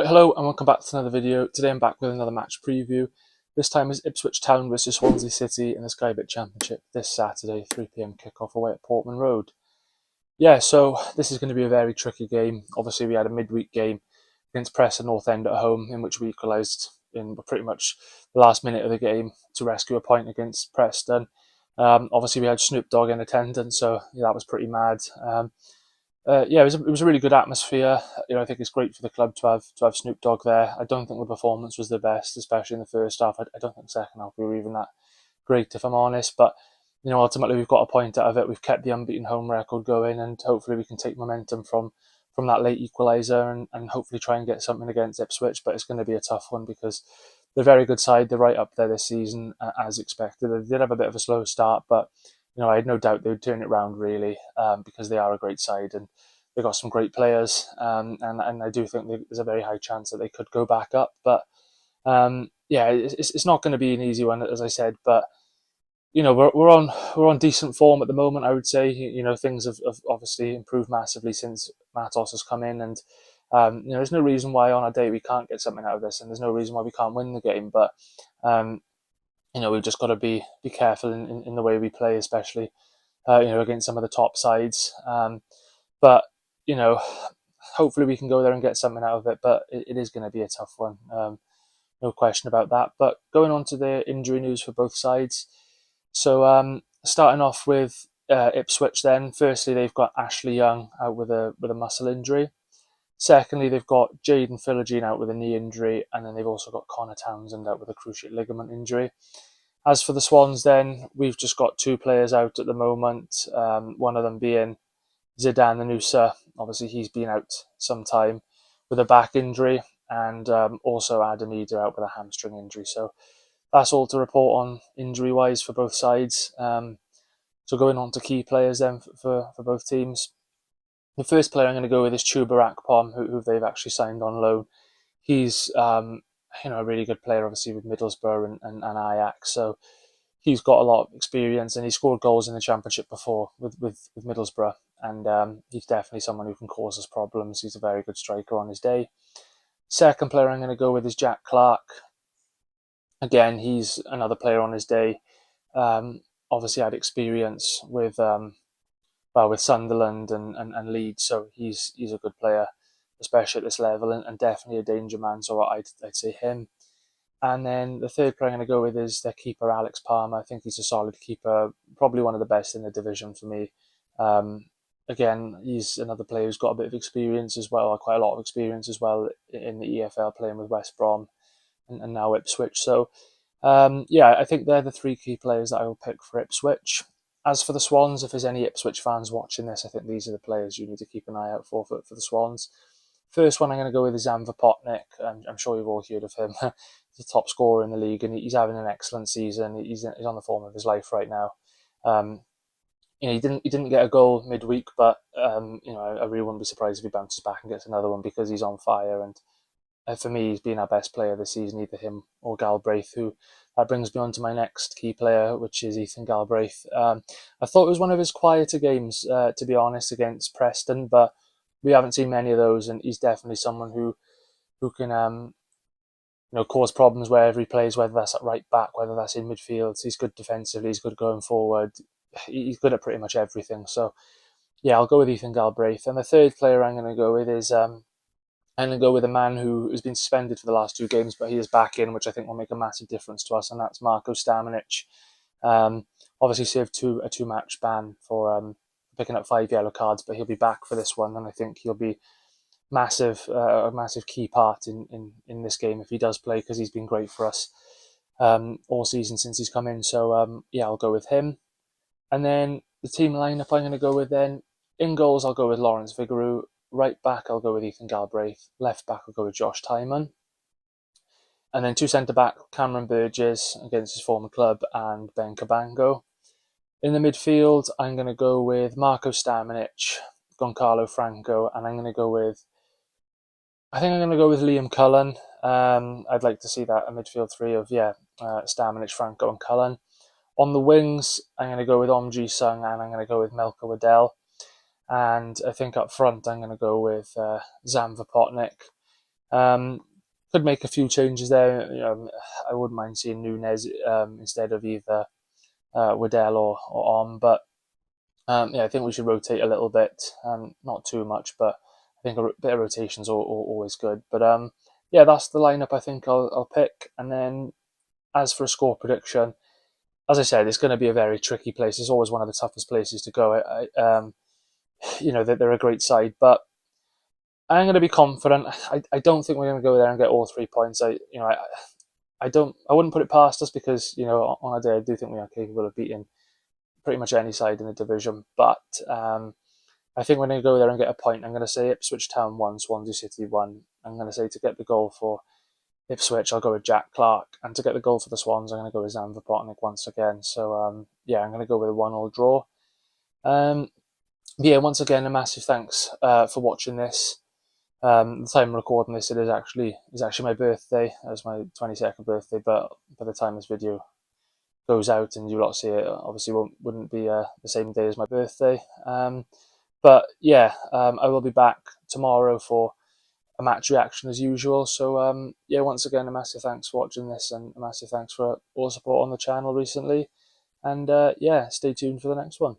Right, hello and welcome back to another video. Today I'm back with another match preview. This time is Ipswich Town versus Swansea City in the Sky Bet Championship this Saturday, 3 p.m. kickoff away at Portman Road. Yeah, so this is going to be a very tricky game. Obviously, we had a midweek game against Preston North End at home in which we equalised in pretty much the last minute of the game to rescue a point against Preston. Obviously, we had Snoop Dogg in attendance, so yeah, that was pretty mad. Yeah, it was a really good atmosphere. I think it's great for the club to have Snoop Dogg there. I don't think the performance was the best, especially in the first half. I don't think second half we were even that great, if I'm honest. But ultimately we've got a point out of it. We've kept the unbeaten home record going, and hopefully we can take momentum from that late equaliser and hopefully try and get something against Ipswich. But it's going to be a tough one because they're a very good side. They're right up there this season, as expected. They did have a bit of a slow start, but I had no doubt they would turn it around really, because they are a great side and they've got some great players, and I do think there's a very high chance that they could go back up. But yeah, it's not going to be an easy one, as I said. But we're on decent form at the moment. I would say things have obviously improved massively since Matos has come in, and there's no reason why on a day we can't get something out of this, and there's no reason why we can't win the game. But we've just got to be careful in the way we play, especially against some of the top sides. But hopefully we can go there and get something out of it. But it is going to be a tough one, no question about that. But going on to the injury news for both sides. So starting off with Ipswich, then firstly they've got Ashley Young out with a muscle injury. Secondly, they've got Jaden Philogene out with a knee injury, and then they've also got Connor Townsend out with a cruciate ligament injury. As for the Swans, then we've just got two players out at the moment. One of them being Zidane Anusa. Obviously, he's been out some time with a back injury, and also Adam Eder out with a hamstring injury. So that's all to report on injury-wise for both sides. So going on to key players then for both teams. The first player I'm going to go with is Chuba Akpom, who they've actually signed on loan. He's a really good player, obviously, with Middlesbrough and Ajax. So he's got a lot of experience, and he scored goals in the Championship before with Middlesbrough. And he's definitely someone who can cause us problems. He's a very good striker on his day. Second player I'm going to go with is Jack Clark. Again, he's another player on his day. Obviously had experience with Sunderland and Leeds, so he's a good player, especially at this level, and definitely a danger man. So I'd say him. And then the third player I'm going to go with is their keeper, Alex Palmer. I think he's a solid keeper, probably one of the best in the division for me. Again, he's another player who's got a bit of experience as well, quite a lot of experience as well in the EFL, playing with West Brom and now Ipswich. So yeah, I think they're the three key players that I will pick for Ipswich. As for the Swans, if there's any Ipswich fans watching this, I think these are the players you need to keep an eye out for the Swans. First one I'm going to go with is Zamva Potnik. I'm sure you've all heard of him. He's the top scorer in the league, and he's having an excellent season. He's on the form of his life right now. He didn't get a goal midweek, but I really wouldn't be surprised if he bounces back and gets another one because he's on fire. And for me, he's been our best player this season, either him or Galbraith, who that brings me on to my next key player, which is Ethan Galbraith. I thought it was one of his quieter games, to be honest, against Preston, but we haven't seen many of those, and he's definitely someone who can cause problems wherever he plays, whether that's at right back, whether that's in midfield. He's good defensively, he's good going forward. He's good at pretty much everything. So yeah, I'll go with Ethan Galbraith. And the third player I'm going to go with is I'm going to go with a man who has been suspended for the last two games, but he is back in, which I think will make a massive difference to us, and that's Marko Stamenic. Obviously served a two-match ban for picking up 5 yellow cards, but he'll be back for this one, and I think he'll be a massive key part in this game if he does play, because he's been great for us all season since he's come in. So yeah, I'll go with him. And then the team lineup I'm going to go with then, in goals I'll go with Lawrence Vigouroux. Right back I'll go with Ethan Galbraith. Left back I'll go with Josh Tymon. And then two centre back, Cameron Burgess against his former club, and Ben Cabango. In the midfield I'm going to go with Marko Stamenic, Goncalo Franco, and I'm going to go with Liam Cullen. I'd like to see that a midfield three of Stamenic, Franco, and Cullen. On the wings, I'm going to go with Omji Sung, and I'm going to go with Melka Waddell. And I think up front, I'm going to go with Zamva Potnik. Could make a few changes there. I wouldn't mind seeing Nunes instead of either Waddell or On, but yeah, I think we should rotate a little bit. Not too much, but I think a bit of rotation is always good. But yeah, that's the lineup I think I'll pick. And then as for a score prediction, as I said, it's going to be a very tricky place. It's always one of the toughest places to go. They're a great side, but I'm going to be confident. I don't think we're going to go there and get all 3 points. I wouldn't put it past us because on a day I do think we are capable of beating pretty much any side in the division. But I think we're going to go there and get a point. I'm going to say Ipswich Town 1, Swansea City 1. I'm going to say to get the goal for Ipswich, I'll go with Jack Clark. And to get the goal for the Swans, I'm going to go with Zan Vopotnik once again. So, yeah, I'm going to go with a 1-1 draw. Yeah, once again, a massive thanks for watching this. The time I'm recording this, it is actually my birthday. It was my 22nd birthday, but by the time this video goes out and you lot see it, obviously wouldn't be the same day as my birthday. But yeah, I will be back tomorrow for a match reaction as usual. So yeah, once again, a massive thanks for watching this, and a massive thanks for all the support on the channel recently. And yeah, stay tuned for the next one.